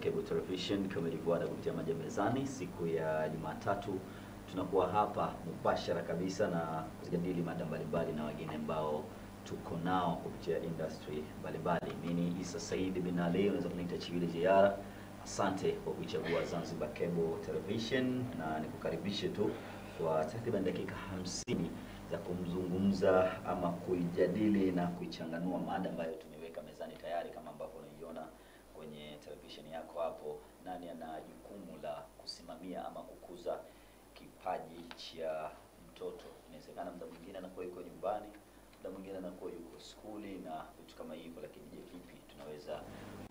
Cable Television kama ilivyoada kupitia Majamezani siku ya Jumatatu. Tunakuwa hapa mubashara kabisa na kujadili mada mbalimbali na wageni ambao tuko nao kupitia industry mbalimbali. Mimi Isa Said bin Ali, unaweza kuniita Chiwile JR. Asante kwa kuchagua Zanzibar Cable Television na nikukaribishe tu kwa takriban dakika 50 za kumzungumza ama kuijadili na kuichanganua mada ambayo tumeweka mezani tayari kama ambavyo unaiona kwenye television yako hapo. Nani ana jukumu la kusimamia ama kukuza kipaji cha mtoto? Inawezekana muda mwingine anakuwa yuko nyumbani, muda mwingine anakuwa yuko skuli na vitu kama hivyo, lakini je, vipi tunaweza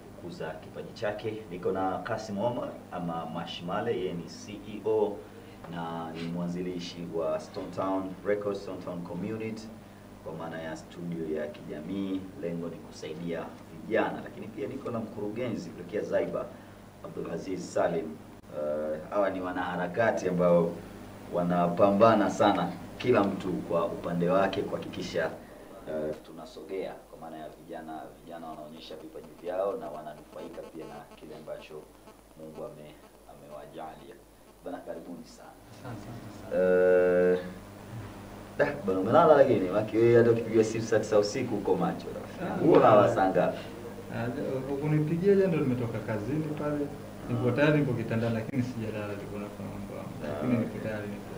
kukuza kipaji chake? Niko na Kasim Omar ama Mashmale, yeye ni CEO na ni mwanzilishi wa Stone Town Records, Stone Town Community, kwa maana ya studio ya kijamii. Lengo ni kusaidia vijana, lakini pia niko na mkurugenzi kutoka Zaiba, Abdulaziz Salim. Hawa ni wanaharakati ambao wanapambana sana, kila mtu kwa upande wake kuhakikisha tunasogea kwa maana ya vijana wanaonyesha vipaji vyao na wananufaika pia na kile ambacho Mungu amewajalia. Bana, karibuni sana. Asante. Bana umelala lakini waki hata ukipiga simu saa 9 usiku uko macho. Unalala saa ngapi? Ukunipigia jana ndo nimetoka kazini pale. Niko tayari nipo kitandani lakini sijalala, niko nafanya mambo yangu. Lakini niko tayari nipo.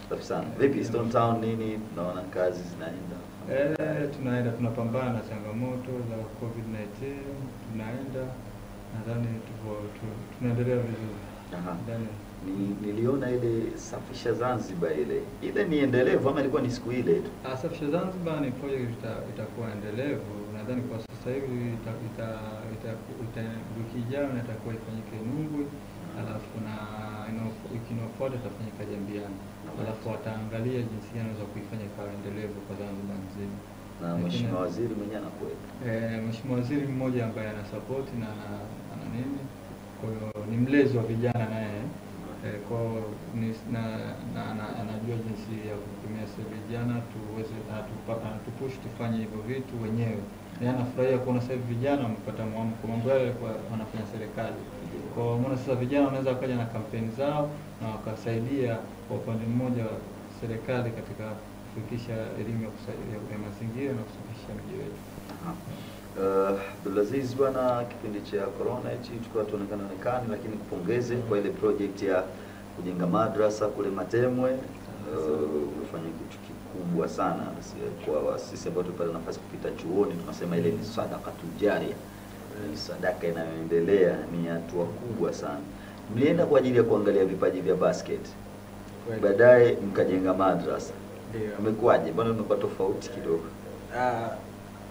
Safi sana. Vipi Stone Town, nini tunaona kazi zinaenda? Tunaenda tunapambana na changamoto za COVID-19, tunaenda nadhani tunaendelea vizuri. Niliona ile Safisha Zanzibar ile ni endelevu ama ilikuwa ni siku ile tu? Safisha Zanzibar ni project itakuwa endelevu. Nadhani kwa sasa hivi wiki ijayo itakuwa ifanyike Nungwi, alafu na wiki inayofuata itafanyika Jambiani. Alafu wataangalia jinsi gani wanaweza kuifanya kwa endelevu kwa Zanzibar nzima. Na Mheshimiwa Waziri mwenyewe anakuwepo. Mheshimiwa Waziri mmoja ambaye ana support na ana nini, kwa hiyo ni mlezi wa vijana naye. Kwa anajua jinsi ya kutumia sisi vijana tuweze tupush tufanye hivyo vitu wenyewe. Na anafurahia kuona sasa vijana wamepata mwamko, mambo yale kwa wanafanya serikali. Kwa maana sasa vijana wanaweza kuja na kampeni zao na wakasaidia kwa upande mmoja serikali katika kufikisha elimu ya mazingira na kusafisha mji wetu. Abdulaziz bwana, kipindi cha corona tulikuwa tuonekana, lakini kupongeze kwa ile project ya kujenga madrasa kule Matemwe. Ufanye kitu kikubwa sana kwa sisi ambao tupata nafasi kupita chuoni, tunasema ile ni sadaka tujaria. Ni sadaka inayoendelea, ni hatua kubwa sana. Mlienda kwa ajili ya kuangalia vipaji vya basket, baadaye mkajenga madrasa. Ndio. Umekuaje? Bwana, umekuwa tofauti kidogo.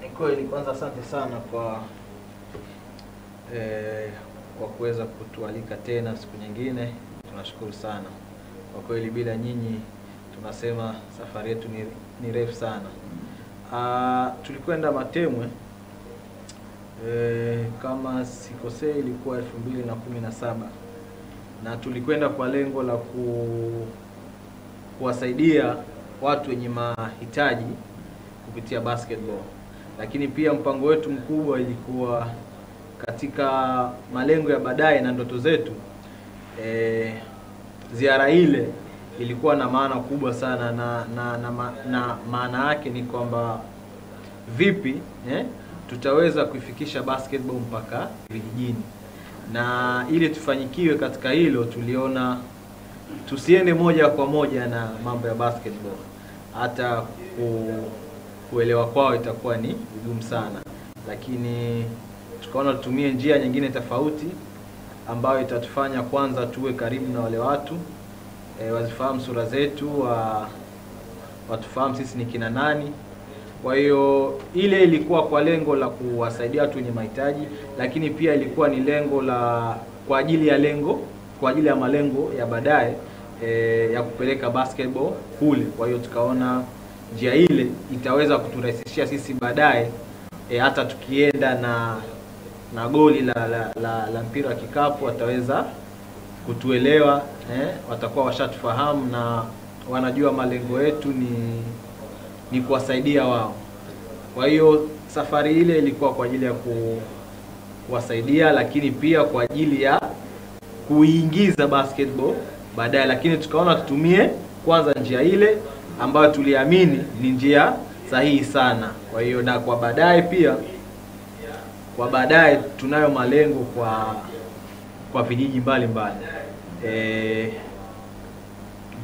Ni kweli, kwanza asante sana kwa kuweza kutualika tena siku nyingine. Tunashukuru sana. Kwa kweli bila nyinyi tunasema safari yetu ni refu sana. Tulikwenda Matemwe kama sikosei ilikuwa 2017. Na tulikwenda kwa lengo la kuwasaidia watu wenye mahitaji kupitia basketball. Lakini pia mpango wetu mkubwa ilikuwa katika malengo ya baadaye na ndoto zetu. Ziara ile ilikuwa na maana kubwa sana na maana yake ni kwamba vipi tutaweza kuifikisha basketball mpaka vijijini. Na ili tufanyikiwe katika hilo, tuliona tusiende moja kwa moja na mambo ya basketball. Hata kuelewa kwao itakuwa ni vigumu sana, lakini tukaona tutumie njia nyingine tofauti ambayo itatufanya kwanza tuwe karibu na wale watu, wazifahamu sura zetu, watufahamu sisi ni kina nani. Kwa hiyo ile ilikuwa kwa lengo la kuwasaidia watu wenye mahitaji, lakini pia ilikuwa ni lengo kwa ajili ya malengo ya baadaye ya kupeleka basketball kule. Kwa hiyo tukaona njia ile itaweza kuturahisishia sisi baadaye, hata tukienda na goli la mpira wa kikapu wataweza kutuelewa, watakuwa washatufahamu na wanajua malengo yetu ni kuwasaidia wao. Kwa hiyo safari ile ilikuwa kwa ajili ya kuwasaidia, lakini pia kwa ajili ya kuingiza basketball baadaye, lakini tukaona tutumie kwanza njia ile ambayo tuliamini ni njia sahihi sana. Kwa hiyo na kwa baadaye tunayo malengo kwa vijiji mbalimbali.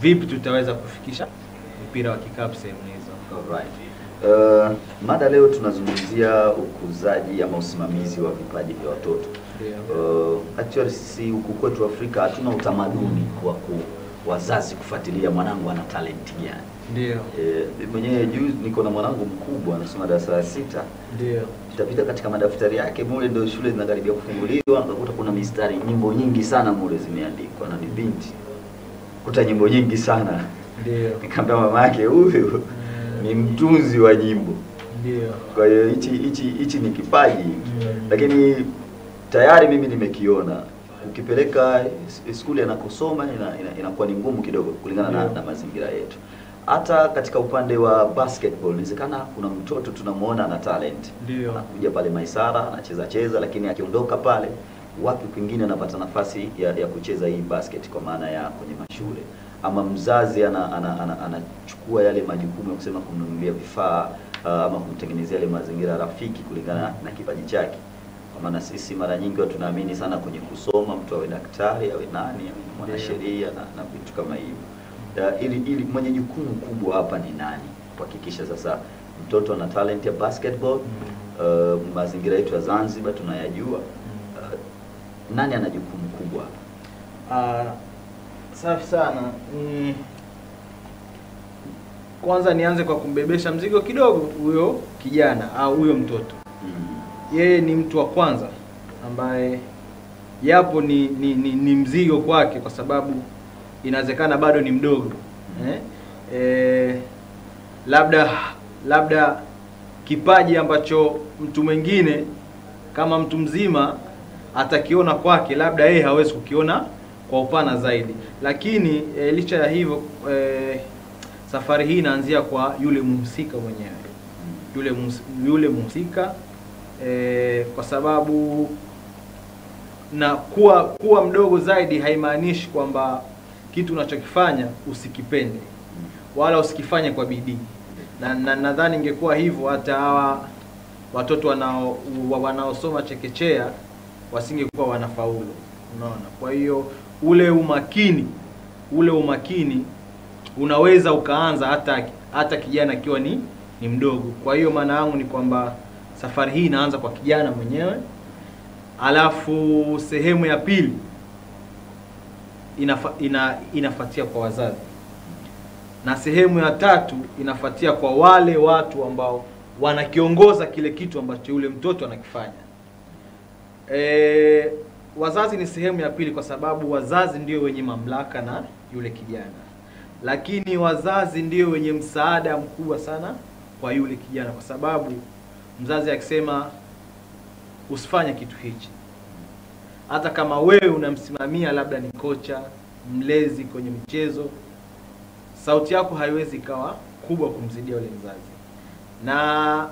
Vipi tutaweza kufikisha mpira wa kikapu sehemu hizo? Alright. Mada leo tunazungumzia ukuzaji ama usimamizi wa vipaji vya watoto. Actually sisi huku kwetu Afrika hatuna utamaduni wa wazazi kufuatilia mwanangu ana talenti gani. Ndio. Mwenyewe juu niko na mwanangu mkubwa anasoma darasa la 6. Ndio. Tutapita katika madaftari yake mule, ndio shule zinakaribia kufunguliwa, ngakuta kuna mistari nyimbo nyingi sana mule zimeandikwa, na ni binti kuta nyimbo nyingi sana. Ndio. Nikamwambia mama yake huyu ni mtunzi wa nyimbo. Ndio. Kwa hiyo hichi ni kipaji. Lakini tayari mimi nimekiona ukipeleka shule anakosoma inakuwa ni ngumu kidogo kulingana na mazingira yetu. Hata katika upande wa basketball inawezekana kuna mtoto tunamuona ana talent. Ndio. Anakuja pale Maisara anacheza lakini akiondoka pale wapi kwingine anapata nafasi ya kucheza hii basket, kwa maana ya kwenye mashule, ama mzazi anachukua yale majukumu ya kusema kumnunulia vifaa ama kumtengenezea yale mazingira rafiki kulingana na kipaji chake. Kwa maana sisi mara nyingi watu tunaamini sana kwenye kusoma, mtu awe daktari, awe nani, mwanasheria na vitu kama hivyo. Ili mwenye jukumu kubwa hapa ni nani kuhakikisha sasa mtoto ana talent ya basketball? Mazingira yetu ya Zanzibar tunayajua. Nani ana jukumu kubwa hapa? Safi sana. Kwanza nianze kwa kumbebesha mzigo kidogo huyo kijana au huyo mtoto. Yeye ni mtu wa kwanza ambaye yapo ni mzigo kwake, kwa sababu inawezekana bado ni mdogo. Labda kipaji ambacho mtu mwingine kama mtu mzima atakiona kwake, labda yeye hawezi kukiona kwa upana zaidi. Lakini licha ya hivyo, safari hii inaanzia kwa yule mhusika mwenyewe. Yule mhusika, kwa sababu na kuwa mdogo zaidi haimaanishi kwamba kitu unachokifanya usikipende wala usikifanye kwa bidii. Na nadhani ingekuwa hivyo hata hawa watoto wanaosoma chekechea wasingekuwa wanafaulu. Unaona? Kwa hiyo ule umakini unaweza ukaanza hata kijana akiwa ni mdogo. Kwa hiyo maana yangu ni kwamba safari hii inaanza kwa kijana mwenyewe, alafu sehemu ya pili inafuatia kwa wazazi, na sehemu ya tatu inafuatia kwa wale watu ambao wanakiongoza kile kitu ambacho yule mtoto anakifanya. Wazazi ni sehemu ya pili, kwa sababu wazazi ndio wenye mamlaka na yule kijana, lakini wazazi ndio wenye msaada mkubwa sana kwa yule kijana, kwa sababu mzazi akisema usifanye kitu hichi, hata kama wewe unamsimamia, labda ni kocha, mlezi kwenye mchezo, sauti yako haiwezi ikawa kubwa kumzidia yule mzazi. Na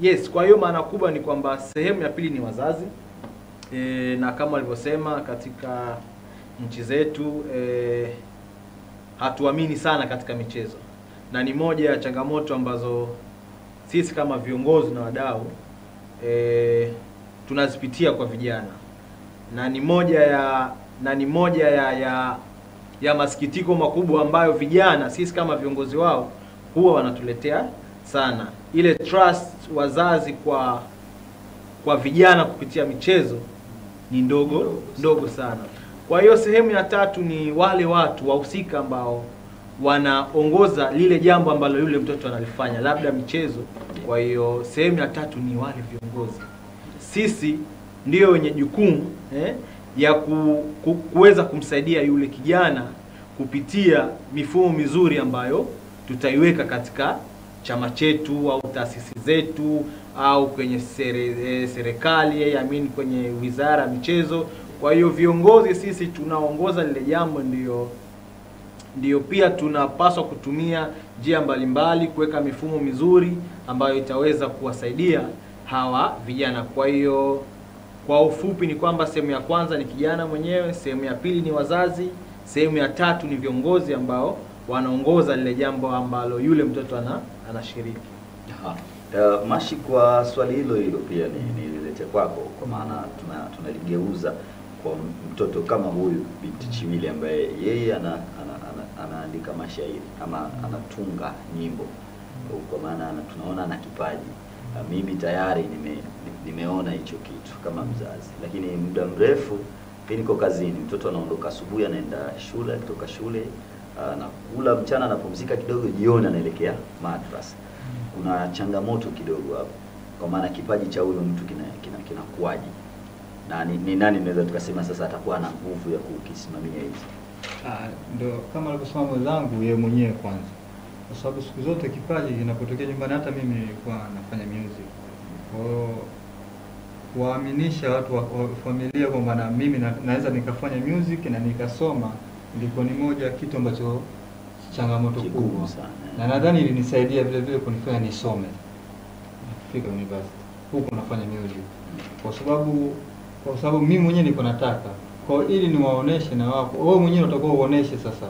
yes, kwa hiyo maana kubwa ni kwamba sehemu ya pili ni wazazi. Na kama walivyosema katika nchi zetu, hatuamini sana katika michezo, na ni moja ya changamoto ambazo sisi kama viongozi na wadau tunazipitia kwa vijana, na ni moja ya masikitiko makubwa ambayo vijana sisi kama viongozi wao huwa wanatuletea sana. Ile trust wazazi kwa vijana kupitia michezo ni ndogo sana. Kwa hiyo sehemu ya tatu ni wale watu wahusika ambao wanaongoza lile jambo ambalo yule mtoto analifanya, labda michezo. Kwa hiyo sehemu ya tatu ni wale viongozi. Sisi ndio wenye jukumu ya kuweza kumsaidia yule kijana kupitia mifumo mizuri ambayo tutaiweka katika chama chetu au taasisi zetu au kwenye serikali, kwenye wizara ya michezo. Kwa hiyo viongozi sisi tunaongoza lile jambo, ndio pia tunapaswa kutumia njia mbalimbali kuweka mifumo mizuri ambayo itaweza kuwasaidia hawa vijana. Kwa hiyo kwa ufupi ni kwamba sehemu ya kwanza ni kijana mwenyewe, sehemu ya pili ni wazazi, sehemu ya tatu ni viongozi ambao wanaongoza lile jambo ambalo yule mtoto anashiriki. Mashi, kwa swali hilo pia nililete kwako, kwa maana tunaligeuza kwa mtoto kama huyu binti Chiwili ambaye yeye anaandika mashairi ama anatunga nyimbo, kwa maana tunaona ana kipaji. Mimi tayari nimeona hicho kitu kama mzazi, lakini muda mrefu niko kazini, mtoto anaondoka asubuhi anaenda shule, kutoka shule anakula mchana, anapumzika kidogo, jioni anaelekea madrasa. Kuna changamoto kidogo hapo, kwa maana kipaji cha huyo mtu kinakuaje, na ni nani naweza tukasema sasa atakuwa na nguvu ya kukisimamia hizi? Ndio kama alivyosema mwenzangu, yeye mwenyewe kwanza, kwa sababu siku zote kipaji kinapotokea nyumbani. Hata mimi nilikuwa nafanya music, kwa hiyo kuwaaminisha watu wa familia kwamba na mimi naweza nikafanya music na nikasoma, ilikuwa ni moja kitu ambacho changamoto kubwa sana, na nadhani ilinisaidia vile vile kunifanya nisome nifika university huko nafanya music, kwa sababu mimi mwenyewe niko nataka, kwa ili niwaoneshe na wao mwenyewe utakuwa uoneshe sasa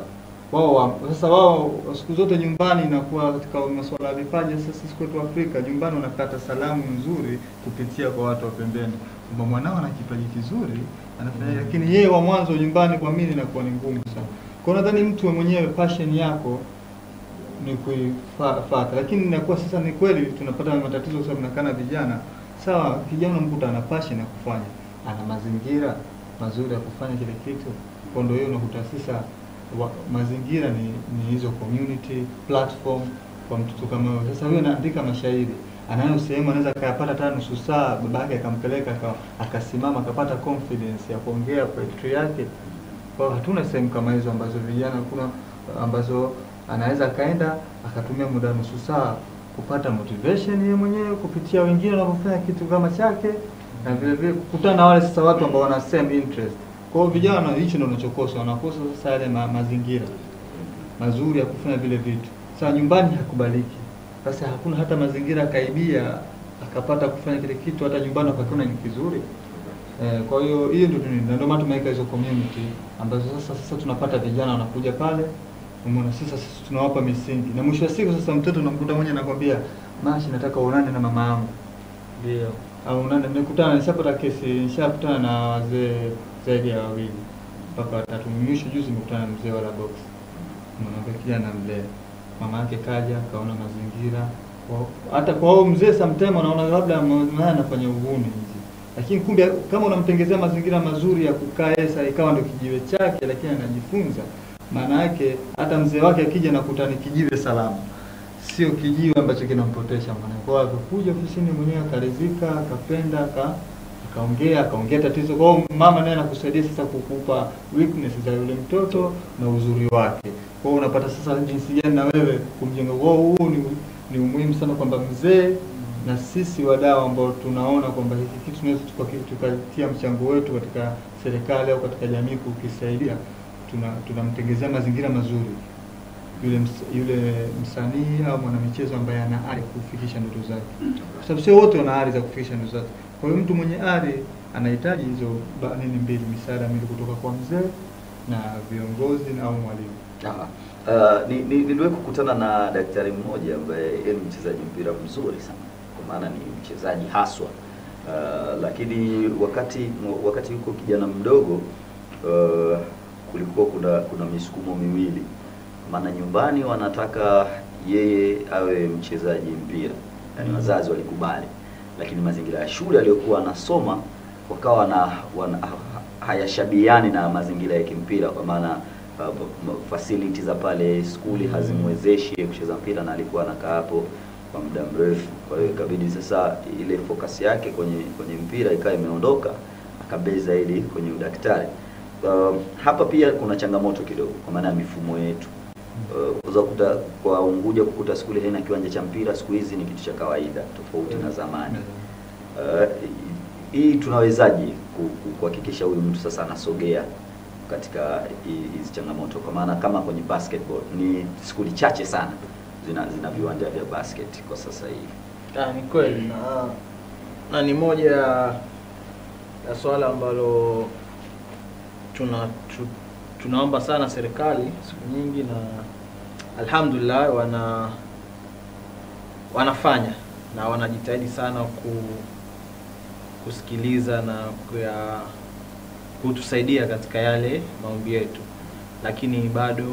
wao siku zote nyumbani inakuwa katika masuala ya vipaji. Sasa sisi kwetu Afrika nyumbani unapata salamu nzuri kupitia kwa watu wa pembeni kwamba mwanao ana kipaji kizuri anafanya, lakini yeye wa mwanzo nyumbani kwa mimi inakuwa ni ngumu sana. Kwa nadhani mtu mwenyewe passion yako ni kuifuata, lakini inakuwa sasa ni kweli tunapata matatizo kwa sababu nakana vijana. Sawa, kijana mkuta ana passion ya kufanya, ana mazingira mazuri ya kufanya kile kitu, kwa ndio hiyo unakuta sasa mazingira ni hizo community platform kwa mtoto kama huyo. Sasa huyo anaandika mashairi, anayo sehemu anaweza kayapata hata nusu saa, babake akampeleka akasimama akapata confidence ya kuongea poetry yake. Kwa hatuna sehemu kama hizo ambazo vijana kuna ambazo anaweza kaenda akatumia muda nusu saa kupata motivation yeye mwenyewe kupitia wengine wanapofanya kitu kama chake, na vile vile kukutana na wale sasa watu ambao wana same interest. Kwa hiyo vijana hicho ndio wanachokosa, wanakosa sasa yale mazingira mazuri ya kufanya vile vitu. Sasa nyumbani hakubaliki, sasa hakuna hata mazingira kaibia akapata kufanya kile kitu, hata nyumbani akakiona ni kizuri. Kwa hiyo ndio maana tumeweka hizo community ambazo sasa tunapata vijana wanakuja pale, umeona sisi tunawapa misingi, na mwisho wa siku sasa mtoto unamkuta mmoja anakuambia Mashi, nataka uonane na mama yangu. Ndio. Au nimekutana, nishapata kesi, nishakutana na wazee zaidi ya 2 mpaka 3. Mwisho juzi nimekutana na mzee wa la box, mwanamke kijana mzee, mama yake kaja kaona mazingira, hata kwa huyo mzee sometimes anaona labda mama anafanya uhuni hivi, lakini kumbe kama unamtengezea mazingira mazuri ya kukaa yesa ikawa ndio kijiwe chake, lakini anajifunza, maana yake hata mzee wake akija nakuta ni kijiwe salama, sio kijiwe ambacho kinampotesha mwana. Kwa hiyo kuja ofisini mwenyewe akaridhika, akapenda, akaongea tatizo. Kwa hiyo mama naye anakusaidia sasa kukupa weakness za yule mtoto na uzuri wake. Kwa hiyo unapata sasa jinsi gani na wewe kumjenga. Huu ni muhimu sana kwamba mzee na sisi wadau ambao tunaona kwamba hiki kitu tunaweza tukatia mchango wetu katika serikali au katika jamii kukisaidia, tunamtengezea mazingira mazuri yule msanii au mwanamichezo ambaye ana ari kufikisha ndoto zake, kwa sababu sio wote wana ari za kufikisha ndoto zake. Kwa hiyo mtu mwenye ari anahitaji hizo misaada mbili kutoka kwa mzee na viongozi au mwalimu. Niliwahi kukutana na daktari mmoja ambaye yeye ni mchezaji mpira mzuri sana, kwa maana ni mchezaji haswa, lakini wakati yuko kijana mdogo kulikuwa kuna misukumo miwili, maana nyumbani wanataka yeye awe mchezaji mpira, yani wazazi walikubali, lakini mazingira ya shule aliyokuwa anasoma wakawa hayashabiani na mazingira ya kimpira, kwa maana facilities za pale skuli hazimwezeshi kucheza mpira, na alikuwa anakaa hapo kwa muda mrefu. Kwa hiyo ikabidi sasa ile focus yake kwenye mpira ikawa imeondoka, akabeza ili kwenye udaktari. Hapa pia kuna changamoto kidogo kwa maana ya mifumo yetu. Uzakuta kwa Unguja kukuta skuli haina kiwanja cha mpira siku hizi ni kitu cha kawaida, tofauti na zamani. Hii tunawezaje kuhakikisha huyu mtu sasa anasogea katika hizi changamoto, kwa maana kama kwenye basketball ni skuli chache sana zina viwanja vya basket kwa sasa hivi. Ni kweli, na na ni moja ya swala ambalo tunaomba sana serikali siku nyingi, na alhamdulillah wanafanya na wanajitahidi sana kusikiliza na kutusaidia katika yale maombi yetu, lakini bado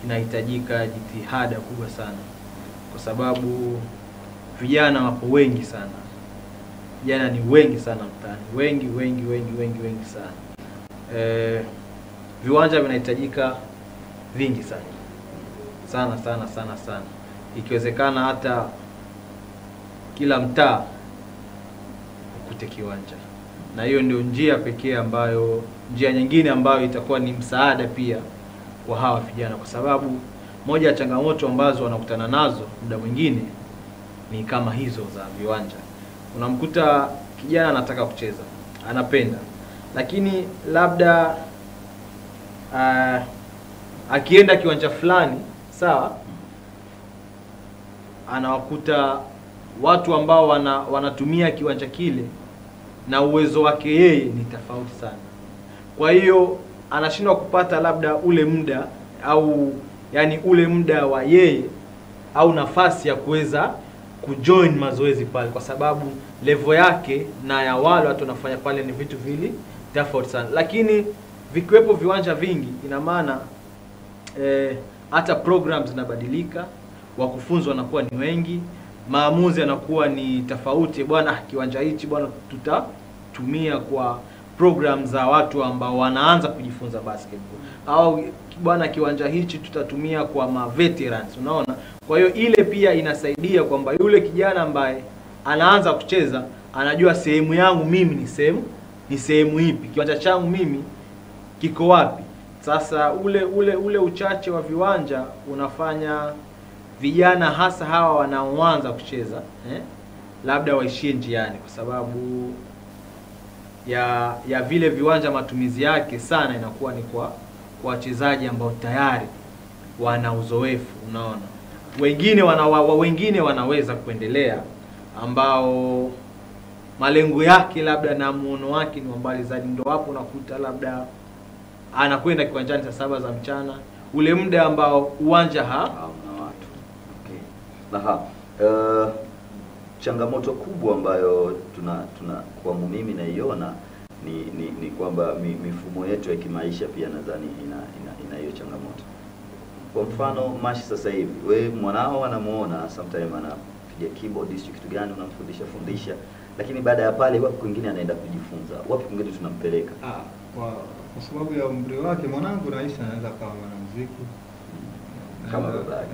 inahitajika jitihada kubwa sana, kwa sababu vijana wapo wengi sana. Vijana ni wengi sana mtaani, wengi sana. Viwanja vinahitajika vingi sana sana. Ikiwezekana hata kila mtaa ukute kiwanja, na hiyo ndio njia pekee njia nyingine ambayo itakuwa ni msaada pia kwa hawa vijana, kwa sababu moja ya changamoto ambazo wanakutana nazo muda mwingine ni kama hizo za viwanja. Unamkuta kijana anataka kucheza, anapenda, lakini labda akienda kiwanja fulani, sawa, anawakuta watu ambao wanatumia kiwanja kile na uwezo wake yeye ni tofauti sana. Kwa hiyo anashindwa kupata labda ule muda, au yani ule muda wa yeye au nafasi ya kuweza kujoin mazoezi pale, kwa sababu level yake na ya wale watu wanafanya pale ni vitu vili tofauti sana. Lakini vikiwepo viwanja vingi, ina maana hata programs zinabadilika, wakufunzi wanakuwa ni wengi, maamuzi yanakuwa ni tofauti. Bwana, kiwanja hichi bwana tutatumia kwa program za watu ambao wanaanza kujifunza basketball, au bwana kiwanja hichi tutatumia kwa ma veterans, unaona. Kwa hiyo ile pia inasaidia kwamba yule kijana ambaye anaanza kucheza anajua sehemu yangu mimi ni sehemu ipi, kiwanja changu mimi kiko wapi. Sasa ule uchache wa viwanja unafanya vijana hasa hawa wanaoanza kucheza labda waishie njiani, kwa sababu ya vile viwanja matumizi yake sana inakuwa ni kwa wachezaji ambao tayari wana uzoefu, unaona. Wengine wanaweza kuendelea, ambao malengo yake labda na muono wake ni mbali zaidi, ndio hapo unakuta labda anakwenda kiwanjani saa 7 za mchana, ule muda ambao uwanja hauna watu. Okay. Changamoto kubwa ambayo kwa mimi naiona ni kwamba mifumo yetu ya kimaisha pia nadhani ina hiyo changamoto. Kwa mfano Mashi, sasa hivi we mwanao anamuona sometime anapiga keyboard, kitu gani unamfundisha, lakini baada ya pale wapi kwingine anaenda kujifunza, wapi kwingine tunampeleka? Kwa sababu ya umri wake mwanangu Raisa anaweza kama mwanamuziki kama babake,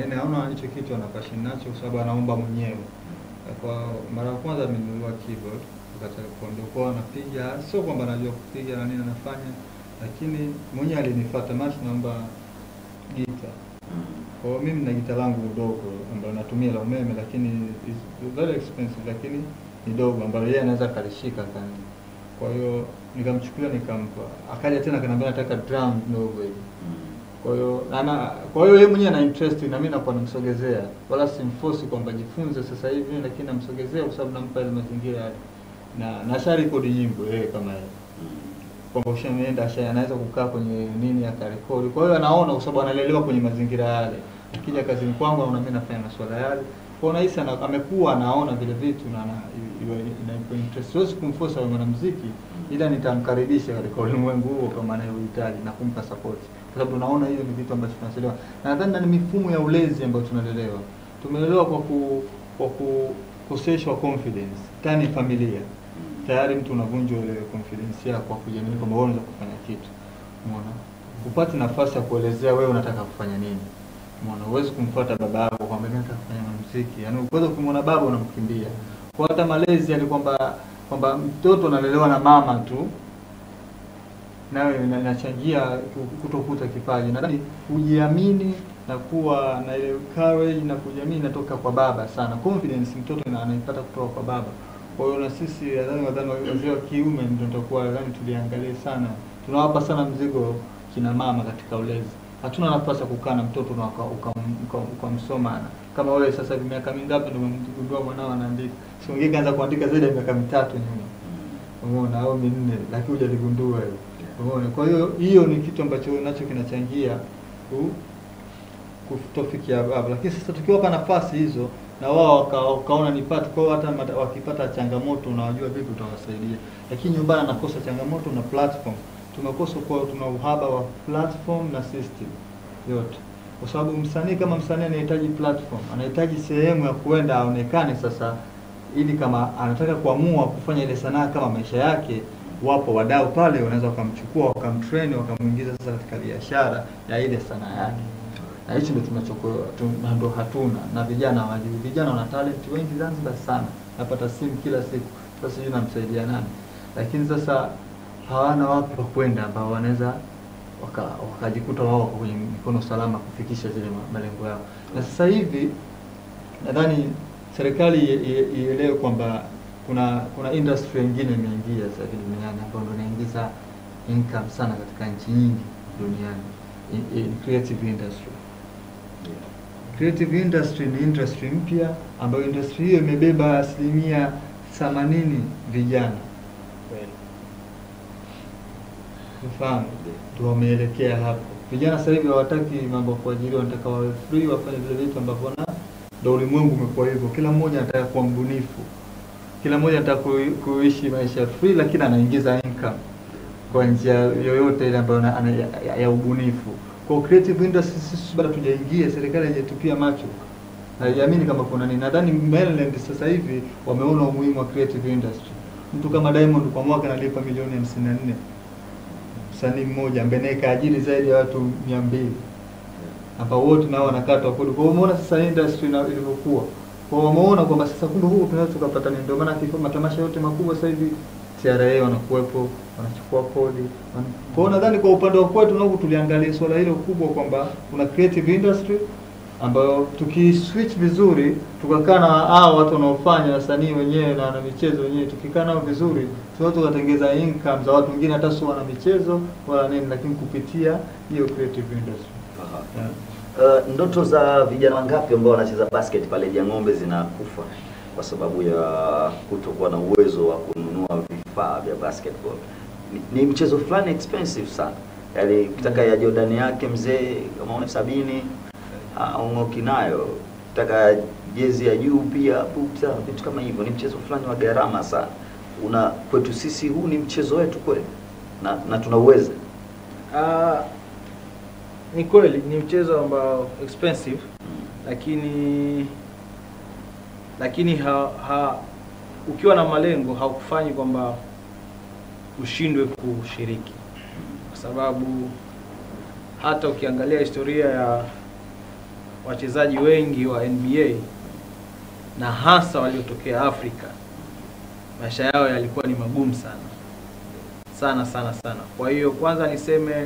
na naona hicho kitu ana passion nacho, kwa sababu anaomba mwenyewe. Kwa mara ya kwanza amenunua keyboard, wakati alipoondoka anapiga, sio kwamba anajua kupiga na nini anafanya, lakini mwenyewe alinifuata, Mashi naomba gita. Kwa mimi na gita langu dogo ambalo natumia la umeme, lakini is very expensive, lakini ni dogo ambalo yeye anaweza kalishika kana. Kwa hiyo nikamchukulia nikampa. Akaja tena akaniambia nataka drum dogo hivi. Kwa hiyo yeye mwenyewe ana interest na mimi nakuwa namsogezea. Wala simforce kwamba jifunze sasa hivi, lakini namsogezea kwa sababu nampa ile mazingira yale. Na shari rekodi nyimbo yeye kama yeye. Kwamba ushameenda anaweza kukaa kwenye nini akarekodi. Kwa hiyo anaona kwa sababu analelewa kwenye mazingira yale. Akija kazini kwangu na mimi nafanya masuala yale. Kwa hiyo Isa amekuwa anaona vile vitu na ina interest. Siwezi kumforce awe mwanamuziki, ila nitamkaribisha katika ulimwengu huo kama anayohitaji na kumpa support. Kwa sababu naona hiyo ni vitu ambavyo tunaselewa. Na nadhani ni mifumo ya ulezi ambayo tunalelewa. Tumelelewa kwa kukoseshwa confidence. Tani familia. Tayari mtu unavunjwa ile confidence yako kwa kujiamini kwamba wewe unaweza kufanya kitu. Umeona? Upate nafasi ya kuelezea wewe unataka kufanya nini. Umeona? Huwezi kumfuata baba yako kwamba mimi nataka kufanya muziki. Yaani ukaweza kumwona baba unamkimbia. Kwa hata malezi yani kwamba mtoto analelewa na mama tu, nawe inachangia kutokuta kipaji. Nadhani kujiamini na kuwa na ile courage na kujiamini inatoka kwa baba sana. Confidence mtoto anaipata kutoka kwa baba. Kwa hiyo na sisi nadhani wazee wa kiume ndio tutakuwa nadhani tuliangalia sana. Tunawapa sana mzigo kina mama katika ulezi. hatuna nafasi ya kukaa na mtoto na ukamsoma. Kama wewe sasa hivi miaka mingapi ndio umemgundua mwanao anaandika? Si ungeke kaanza kuandika zaidi ya miaka 3 nyuma. Umeona, au 4, lakini hujaligundua hiyo. Umeona, kwa hiyo ni kitu ambacho nacho kinachangia kutofikia hapo. Lakini sasa tukiwapa nafasi hizo na wao wakaona nipate, kwa hata wakipata changamoto unawajua vipi utawasaidia. Lakini nyumbani anakosa changamoto na platform. Tumekosa kwa tuna uhaba wa platform na system yote. Kwa sababu msanii kama msanii anahitaji platform, anahitaji sehemu ya kuenda aonekane sasa, ili kama anataka kuamua kufanya ile sanaa kama maisha yake, wapo wadau pale wanaweza wakamchukua, wakamtrain, wakamuingiza sasa katika biashara ya ile sanaa yake. Na hicho ndio ndio hatuna, na vijana hawajui. Vijana wana talent wengi Zanzibar sana. Napata simu kila siku. Sasa sijui namsaidia nani. Lakini sasa hawana wapi pa kwenda ambao wanaweza wakajikuta wao kwenye mikono salama kufikisha zile malengo yao. Na sasa hivi nadhani serikali ielewe kwamba kuna industry nyingine imeingia sasa hivi duniani ambayo ndio inaingiza income sana katika nchi nyingi duniani. Creative industry. Creative industry ni industry mpya ambayo industry hiyo imebeba 80% vijana. Mfano, ndio wameelekea hapo. Vijana sasa hivi hawataki mambo ya kuajiriwa, wanataka wawe free, wafanye vile vitu ambavyo ndio ulimwengu umekuwa hivyo. Kila mmoja anataka kuwa mbunifu. Kila mmoja anataka kuishi maisha free, lakini anaingiza income kwa njia yoyote ile ambayo ya ubunifu. Kwa creative industry sisi bado tujaingia, serikali haijatupia macho. Haiamini kama kuna nini. Nadhani mainland sasa hivi wameona umuhimu wa creative industry. Mtu kama Diamond kwa mwaka analipa milioni 54. Msanii mmoja ambaye kaajiri zaidi ya watu 200. Hapa wote nao wanakata kodi. Kwa hiyo umeona sasa industry ilivyokuwa. Kwa hiyo wameona kwamba sasa kumbe huko tunaweza tukapata nini. Ndio maana kifo matamasha yote makubwa sasa hivi TRA wanakuwepo, wanachukua kodi. Kwa hiyo nadhani kwa upande wa kwetu nao tuliangalia swala hilo kubwa kwamba kuna creative industry ambayo tukiswitch vizuri, tukakaa na hao watu wanaofanya wasanii wenyewe na michezo wenyewe, tukikaa nao vizuri, tunaweza kutengeneza income za watu wengine hata sio wana michezo wala nini, lakini kupitia hiyo creative industry. Ndoto za vijana wangapi ambao wanacheza basket pale Jang'ombe zinakufa kwa sababu ya kutokuwa na uwezo wa kununua vifaa vya basketball? Ni mchezo fulani expensive sana. Yaani ukitaka ya Jordan yake mzee kama 70 ungoki nayo, ukitaka jezi ya juu pia bukta, vitu kama hivyo. Ni mchezo fulani wa gharama sana. Kwetu sisi huu ni mchezo wetu kweli na tunauweza. Ni kweli ni mchezo ambao expensive, lakini ukiwa na malengo haukufanyi kwamba ushindwe kushiriki, kwa sababu hata ukiangalia historia ya wachezaji wengi wa NBA na hasa waliotokea Afrika, maisha yao yalikuwa ni magumu sana. Kwa hiyo kwanza niseme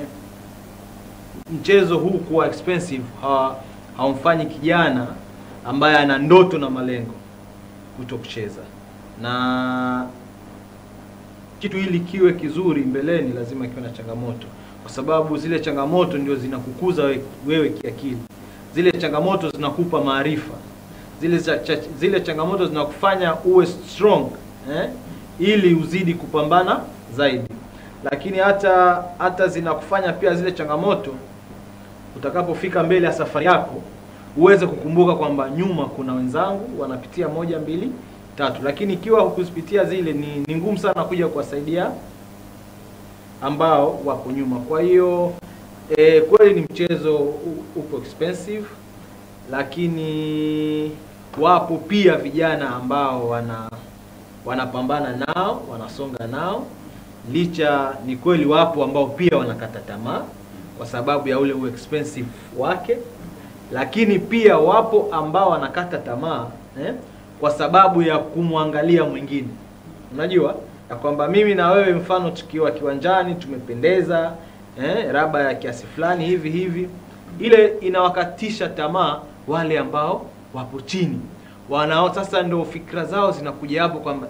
mchezo huu kuwa expensive haumfanyi kijana ambaye ana ndoto na malengo kutokucheza. Na kitu hili kiwe kizuri mbeleni lazima kiwe na changamoto, kwa sababu zile changamoto ndio zinakukuza wewe kiakili. Zile changamoto zinakupa maarifa. Zile changamoto zinakufanya uwe strong, ili uzidi kupambana zaidi. Lakini hata zinakufanya pia zile changamoto utakapofika mbele ya safari yako uweze kukumbuka kwamba nyuma kuna wenzangu wanapitia 1, 2, 3. Lakini ikiwa hukuzipitia zile ni ngumu sana kuja kuwasaidia ambao wako nyuma. Kwa hiyo kweli ni mchezo upo expensive, lakini wapo pia vijana ambao wanapambana nao, wanasonga nao. Licha ni kweli wapo ambao pia wanakata tamaa kwa sababu ya ule expensive wake, lakini pia wapo ambao wanakata tamaa kwa sababu ya kumwangalia mwingine. Unajua ya kwamba mimi na wewe mfano tukiwa kiwanjani tumependeza, raba ya kiasi fulani hivi, ile inawakatisha tamaa wale ambao wapo chini. Wanao sasa ndio fikra zao zinakuja hapo kwamba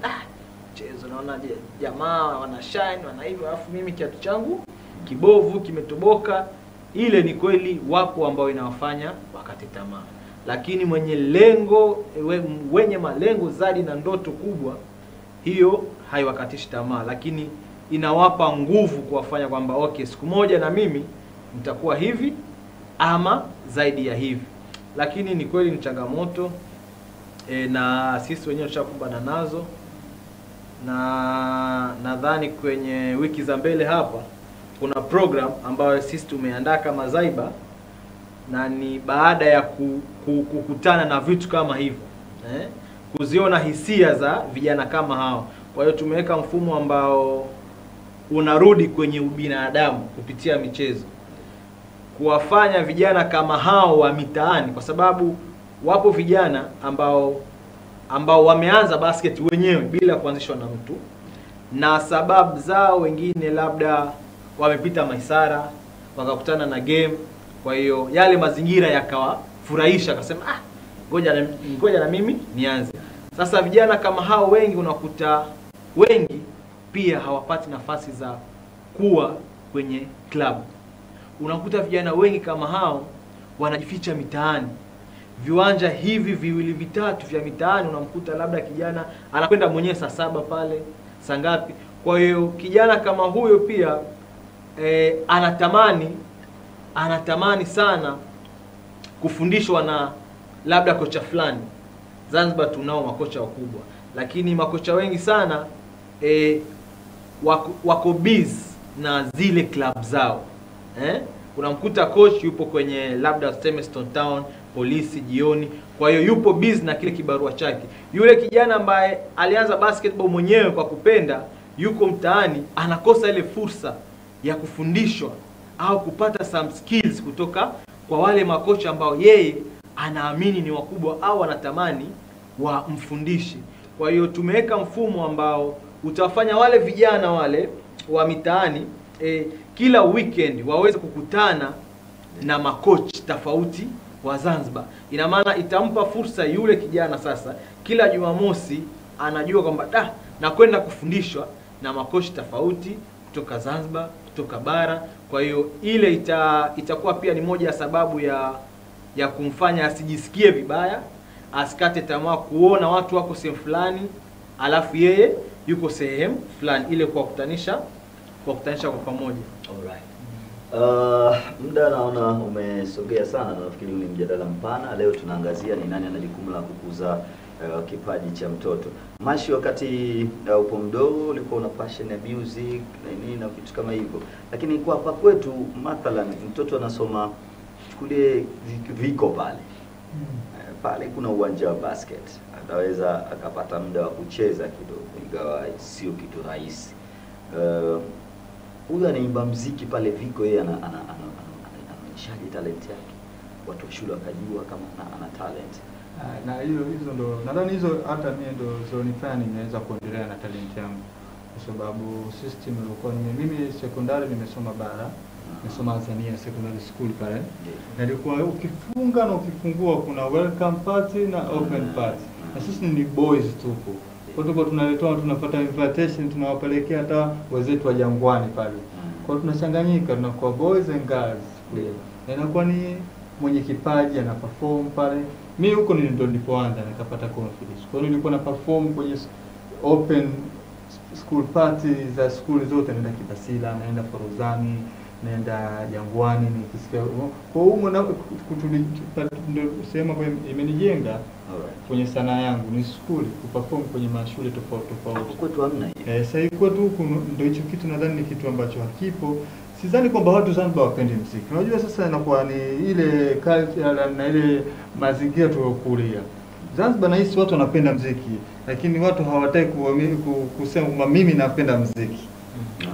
mchezo naona jamaa wana shine wana hivyo, alafu mimi kiatu changu kibovu kimetoboka. ile ni kweli wapo ambao inawafanya wakati tamaa, lakini wenye malengo zaidi na ndoto kubwa, hiyo haiwakatishi tamaa, lakini inawapa nguvu kuwafanya kwamba okay, siku moja na mimi nitakuwa hivi ama zaidi ya hivi. Lakini ni kweli ni changamoto na sisi wenyewe tushakumbana nazo, na nadhani kwenye wiki za mbele hapa kuna program ambayo sisi tumeandaa kama Zaiba, na ni baada ya kukutana na vitu kama hivyo, kuziona hisia za vijana kama hao. Kwa hiyo tumeweka mfumo ambao unarudi kwenye ubinadamu kupitia michezo, kuwafanya vijana kama hao wa mitaani, kwa sababu wapo vijana ambao wameanza basket wenyewe bila kuanzishwa na mtu, na sababu zao wengine labda wamepita maisara wakakutana na game, kwa hiyo yale mazingira yakawafurahisha, akasema ngoja na mimi nianze. Sasa vijana kama hao wengi unakuta wengi pia hawapati nafasi za kuwa kwenye club. Unakuta vijana wengi kama hao wanajificha mitaani. Viwanja hivi viwili vitatu vya mitaani unamkuta labda kijana anakwenda mwenyewe saa 7 pale, saa ngapi. Kwa hiyo kijana kama huyo pia anatamani sana kufundishwa na labda kocha fulani. Zanzibar tunao makocha wakubwa, lakini makocha wengi sana wako busy na zile club zao. Unamkuta coach yupo kwenye labda Stone Town, Polisi jioni, kwa hiyo yupo busy na kile kibarua chake. Yule kijana ambaye alianza basketball mwenyewe kwa kupenda, yuko mtaani, anakosa ile fursa ya kufundishwa au kupata some skills kutoka kwa wale makocha ambao yeye anaamini ni wakubwa au anatamani wamfundishe. Kwa hiyo tumeweka mfumo ambao utawafanya wale vijana wale wa mitaani kila weekend waweze kukutana na makocha tofauti wa Zanzibar. Ina maana itampa fursa yule kijana sasa, kila Jumamosi anajua kwamba na kwenda kufundishwa na makocha tofauti kutoka Zanzibar, kutoka bara. Kwa hiyo ile itakuwa pia ni moja ya sababu ya kumfanya asijisikie vibaya, asikate tamaa kuona watu wako sehemu fulani alafu yeye yuko sehemu fulani, ile kuwakutanisha kwa pamoja. Alright. Muda naona umesogea sana, na nafikiri ni mjadala mpana. Leo tunaangazia ni nani ana jukumu la kukuza kipaji cha mtoto. Mashi, wakati upo mdogo ulikuwa una passion ya music na nini na vitu kama hivyo, lakini kwa hapa kwetu mathalan mtoto anasoma, chukulie viko pale kuna uwanja wa basket, ataweza akapata muda wa kucheza kidogo, ingawa sio kitu rahisi. Huyu anaimba muziki pale viko, yeye anaonyeshaje talent yake, watu wa shule wakajua kama ana talent. Na hizo ndo nadhani hizo hata mimi ndo zonifanya nimeweza kuendelea na talent yangu, kwa sababu system ilikuwa mimi sekondari nimesoma bara, nimesoma Tanzania secondary school pale, na ilikuwa ukifunga na ukifungua kuna welcome party na open party, na sisi ni boys tupo. Kwa hiyo tunaletwa, tunapata invitation, tunawapelekea hata wenzetu wa Jangwani pale. Kwa hiyo tunachanganyika, tunakuwa boys and girls. Na inakuwa ni mwenye kipaji ana perform pale. Mimi huko ndio nilipoanza nikapata confidence. Kwa hiyo nilikuwa na perform kwenye open school party za school zote, naenda Kibasila, naenda Forozani, naenda Jangwani, nikisikia kwa hiyo ndio sema kwa imenijenga kwenye sanaa yangu ni school, kuperform kwenye mashule tofauti. Kwetu hamna hiyo. Sasa kwetu huku ndio hicho kitu, nadhani ni kitu ambacho hakipo. Sidhani kwamba watu Zanzibar wapendi muziki. Unajua sasa inakuwa ni ile culture na ile mazingira tuliokulia. Zanzibar nahisi watu wanapenda muziki, lakini watu hawataki kusema mimi napenda muziki.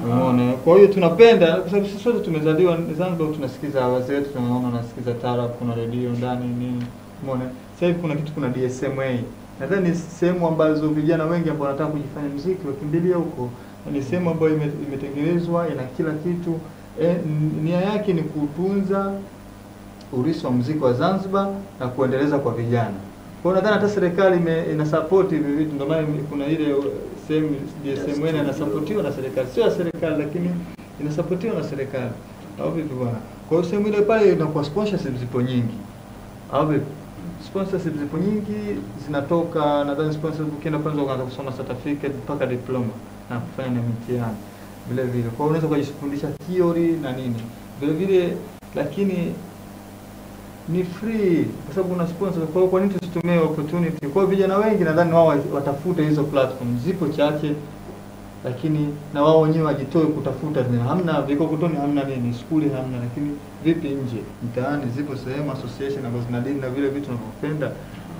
Unaona? Kwa hiyo tunapenda, kwa sababu sisi wote tumezaliwa Zanzibar, tunasikiza wazee wetu, tunaona wanasikiza taarab, kuna radio ndani nini. Umeona? Sasa hivi kuna kitu, kuna DSMA. Nadhani sehemu ambazo vijana wengi ambao wanataka kujifanya muziki wakimbilia huko. Ni sehemu ambayo imetengenezwa, ina kila kitu. Nia yake ni kutunza urithi wa muziki wa Zanzibar na kuendeleza kwa vijana. Kwa hiyo nadhani hata serikali ina support hivi vitu, ndio maana kuna ile sehemu DSMA inasupportiwa na serikali. Sio serikali, lakini inasupportiwa na serikali. Au vipi bwana? Kwa hiyo sehemu ile pale inakuwa sponsorship zipo nyingi. Au vipi? Sponsorship zipo nyingi zinatoka, nadhani sponsorship ukienda kwanza ukaanza kusoma certificate mpaka diploma na kufanya na mitihani. Vile vile. Kwa hiyo unaweza kujifundisha theory na nini. Vile vile lakini ni free kwa sababu una sponsor. Kwa hiyo kwa nini tusitumie opportunity? Kwa vijana wengi nadhani wao watafute hizo platform. Zipo chache lakini na wao wenyewe wajitoe kutafuta zina. Hamna vikokotoni, hamna nini, skuli hamna, lakini vipi nje mtaani zipo sehemu association ambazo zinadili na vile vitu tunavyopenda.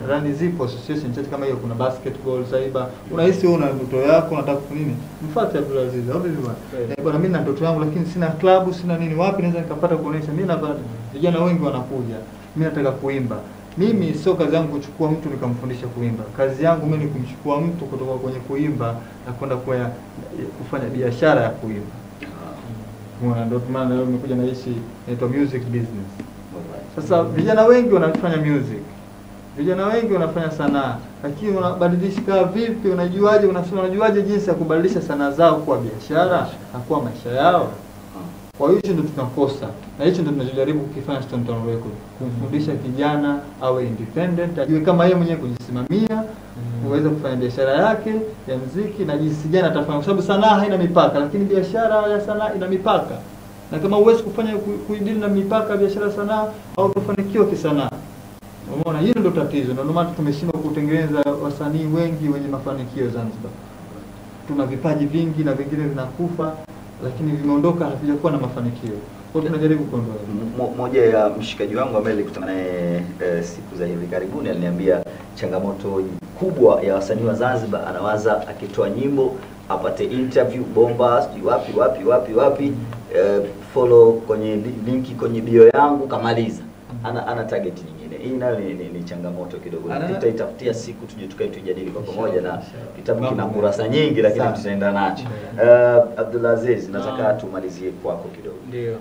Nadhani zipo association chache kama hiyo, kuna basketball Zaiba. Unahisi wewe una ndoto yako unataka nini? Mfuate Abdulaziz. Au vipi bwana? Bwana mimi na ndoto yangu lakini sina club, sina nini. Wapi naweza nikapata kuonesha? Mimi napata vijana wengi wanakuja. Mimi nataka kuimba. Mimi sio kazi yangu kuchukua mtu nikamfundisha kuimba. Kazi yangu mimi ni kumchukua mtu kutoka kwenye kuimba na kwenda kufanya biashara ya kuimba. Mbona ndio maana leo nimekuja na hichi inaitwa music business. Sasa vijana wengi wanafanya music. Vijana wengi wanafanya sanaa. Lakini unabadilisha vipi? Unajuaje? Unajuaje jinsi ya kubadilisha sanaa zao kuwa biashara na kuwa maisha yao? Kwa hiyo ndio tunakosa. Na hicho ndio tunajaribu kukifanya Stone Town Record. Kumfundisha kijana awe independent, ajue kama yeye mwenyewe kujisimamia, uweze kufanya biashara yake ya muziki na jinsi gani atafanya, kwa sababu sanaa haina mipaka, lakini biashara ya sanaa ina mipaka. Na kama uwezi kufanya kuidili na mipaka biashara sanaa au kufanikiwa kisanaa. Umeona, hilo ndio tatizo. Na ndio maana tumeshindwa kutengeneza wasanii wengi wenye mafanikio Zanzibar. Tuna vipaji vingi na vingine vinakufa, lakini vimeondoka havijakuwa na mafanikio. Kwa hiyo tunajaribu kuondoa. Moja ya mshikaji wangu ambaye nilikutana naye siku za hivi karibuni aliniambia changamoto kubwa ya wasanii wa Zanzibar, anawaza akitoa nyimbo apate interview bomba wapi follow kwenye linki kwenye bio yangu kamaliza. Ana target nyingine. Hii nayo ni changamoto kidogo. Tutaitafutia siku tuje tukae tujadili kwa pamoja, na kitabu kina kurasa nyingi lakini tutaenda nacho. Abdulaziz, nataka tumalizie kwako kidogo. Ndio.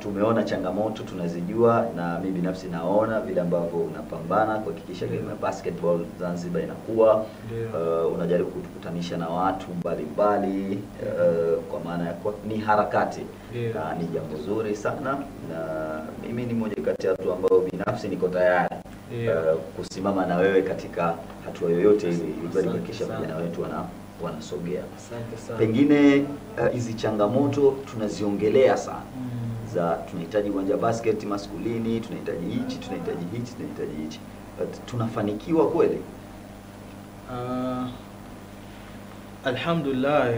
Tumeona changamoto tunazijua, na mimi binafsi naona vile ambavyo unapambana kuhakikisha game ya basketball Zanzibar inakuwa. Unajaribu kutukutanisha na watu mbalimbali, kwa maana ya ni harakati. Na ni jambo zuri sana, na mimi ni mmoja kati ya watu ambao binafsi niko tayari kusimama na wewe katika hatua yoyote ili kuhakikisha vijana wetu wanasogea. Asante sana. Pengine hizi changamoto tunaziongelea sana. Tunahitaji uwanja basket maskulini, tunahitaji hichi. Tunafanikiwa kweli? Alhamdulillah,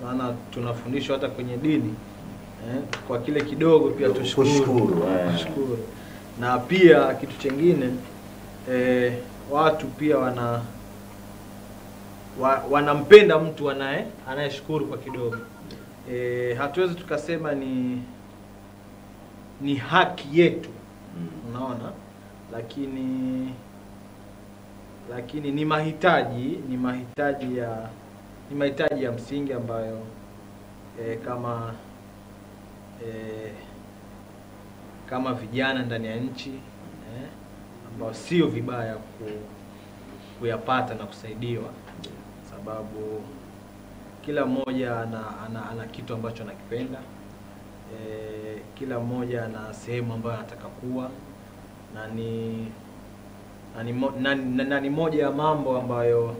maana tunafundishwa hata kwenye dini kwa kile kidogo pia tushukuru. Na pia kitu kingine, watu pia wanampenda mtu anayeshukuru kwa kidogo. Hatuwezi tukasema ni haki yetu, unaona, lakini ni mahitaji ya msingi ambayo kama vijana ndani ya nchi ambao sio vibaya kuyapata na kusaidiwa, sababu kila mmoja ana kitu ambacho anakipenda, kila mmoja ana sehemu ambayo anataka kuwa, na ni moja ya mambo ambayo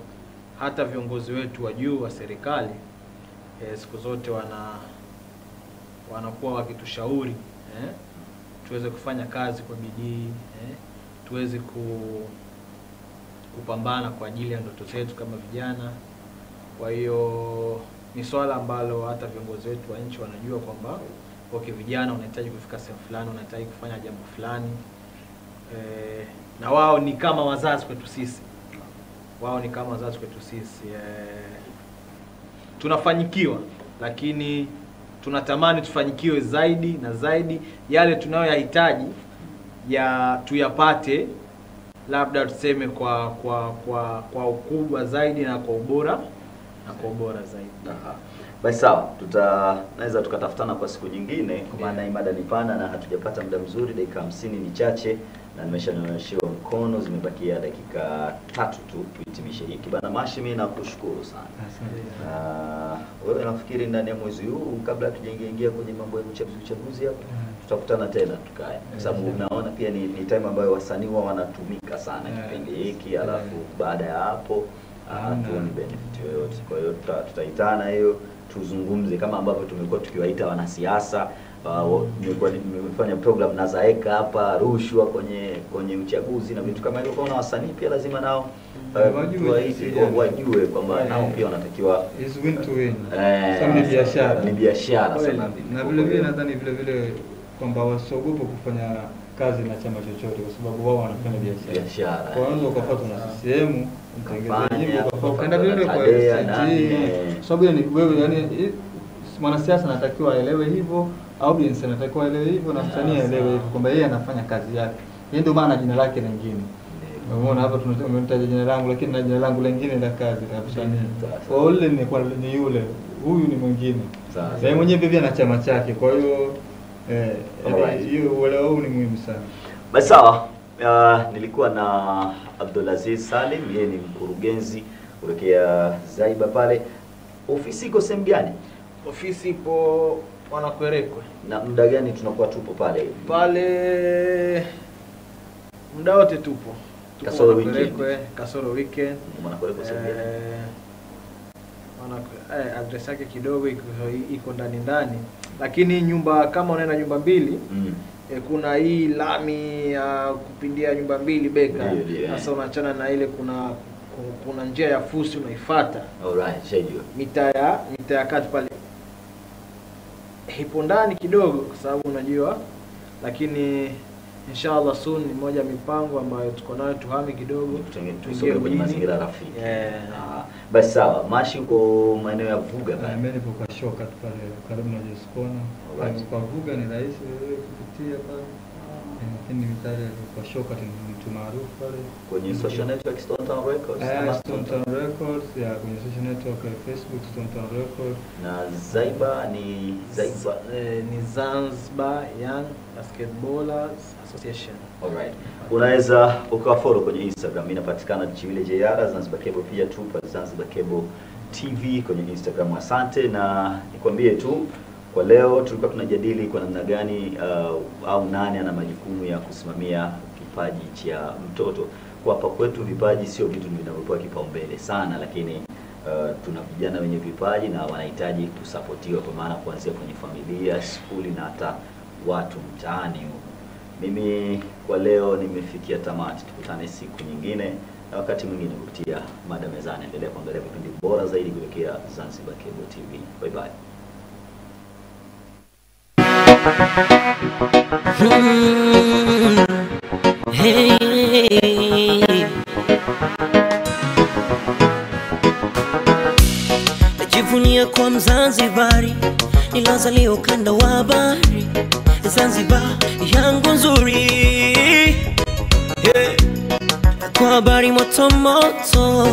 hata viongozi wetu wa juu wa serikali siku zote wanakuwa wakitushauri tuweze kufanya kazi kwa bidii, tuweze kupambana kwa ajili ya ndoto zetu kama vijana. Kwa hiyo ni swala ambalo hata viongozi wetu wa nchi wanajua kwamba vijana wanahitaji kufika sehemu fulani, wanahitaji kufanya jambo fulani, na wao ni kama wazazi kwetu sisi. Tunafanikiwa, lakini tunatamani tufanikiwe zaidi na zaidi. Yale tunayoyahitaji tuyapate, labda tuseme kwa ukubwa zaidi na kwa ubora zaidi. Basi sawa, tunaweza tukatafutana kwa siku nyingine kwa maana mada ni pana na hatujapata muda mzuri, dakika 50 ni chache na nimeshanyoshewa mkono, zimebakia dakika 3 tu tuhitimishe hiki. Bana Mashi, mimi nakushukuru sana. Asante. Wewe nafikiri ndani ya mwezi huu kabla tujaingia kwenye mambo ya uchaguzi hapa tutakutana tena tukae. Kwa sababu naona pia ni time ambayo wasanii wanatumika sana kipindi hiki, alafu baada ya hapo hatuoni benefit yoyote. Kwa hiyo tutaitana hiyo tuzungumze kama ambavyo tumekuwa tukiwaita wanasiasa. Nimefanya program na Zaeka hapa, rushwa kwenye uchaguzi na vitu kama hivyo. Kwa wasanii pia lazima nao wajue kwamba nao pia wanatakiwa is win to win. Ni biashara sana. Na vile vile nadhani vile vile kwamba wasiogope kufanya kazi na chama chochote kwa sababu wao wanafanya biashara. Kwa hiyo ukafuata na CCM, mtengeze nyimbo kwa kwenda vile kwa sababu ni wewe, yani mwanasiasa anatakiwa aelewe hivyo, audience anatakiwa aelewe hivyo, na msanii aelewe hivyo kwamba yeye anafanya kazi yake. Yeye ndio maana jina lake lingine. Unaona hapa tunamtaja jina langu lakini na jina langu lingine la kazi la msanii. Kwa hiyo ni kwa ni yule, huyu ni mwingine. Yeye mwenyewe pia ana chama chake. Kwa hiyo hiyo wale wao ni muhimu sana. Basi sawa, nilikuwa na Abdulaziz Salim, yeye ni mkurugenzi kuelekea Zaiba pale. Ofisi iko sehemu gani? Ofisi ipo Wanakwerekwe. Na muda gani tunakuwa tupo pale? Pale muda wote tupo. Kasoro weekend. Kasoro weekend. Wanakwerekwe sehemu gani? Address yake kidogo iko ndani. Lakini nyumba kama unaenda nyumba mbili, kuna hii lami ya kupindia nyumba mbili Beka. Sasa unaachana na ile kuna njia ya fusi unaifuata. Alright, shajua. Mita ya kati pale. Ipo ndani kidogo kwa sababu unajua, lakini inshallah soon ni moja mipango ambayo tuko nayo tuhame kidogo tuingie kwenye mazingira rafiki. Basi sawa, Mashi uko maeneo ya Vuga pale. Mimi nipo kwa Shoka pale karibu na Jeskona. Kwa Vuga ni rahisi kupitia pale. Lakini mitari kwa Shoka ni mtu maarufu pale. Kwenye social network Stone Town Records. Stone Town Records ya kwenye social network ya Facebook Stone Town Records. Na Zaiba ni Zanzibar Young Basketballers Association. Alright. Unaweza ukafollow kwenye Instagram, inapatikana Chiwile JR, Zanzibar Cable pia tupo Zanzibar Cable TV kwenye Instagram. Asante, na nikwambie tu kwa leo tulikuwa tunajadili kwa namna gani au nani ana majukumu ya kusimamia kipaji cha mtoto. Kwa hapa kwetu vipaji sio vitu vinavyopewa kipaumbele sana, lakini tuna vijana wenye vipaji na wanahitaji kusapotiwa, kwa maana kuanzia kwenye familia, shule na hata watu mtaani. Mimi kwa leo nimefikia tamati. Tukutane siku nyingine na wakati mwingine kupitia Mada Mezani. Endelea kuangalia vipindi bora zaidi kuelekea Zanzibar Cable TV. Bye bye. Najivunia kwa Mzanzibari, nilazaliwa ukanda wa bahari. Zanzibar yangu nzuri, kwa habari moto moto,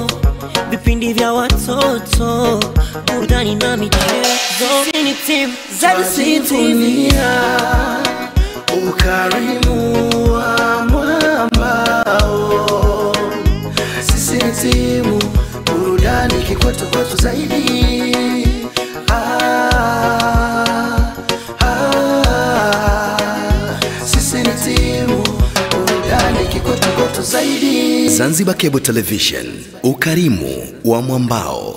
vipindi vya watoto, burudani na michezo. Ni team ZCTV, ukarimu wa mwambao. Sisi ni timu burudani kikwetu zaidi. Zanzibar Cable Television, ukarimu wa mwambao.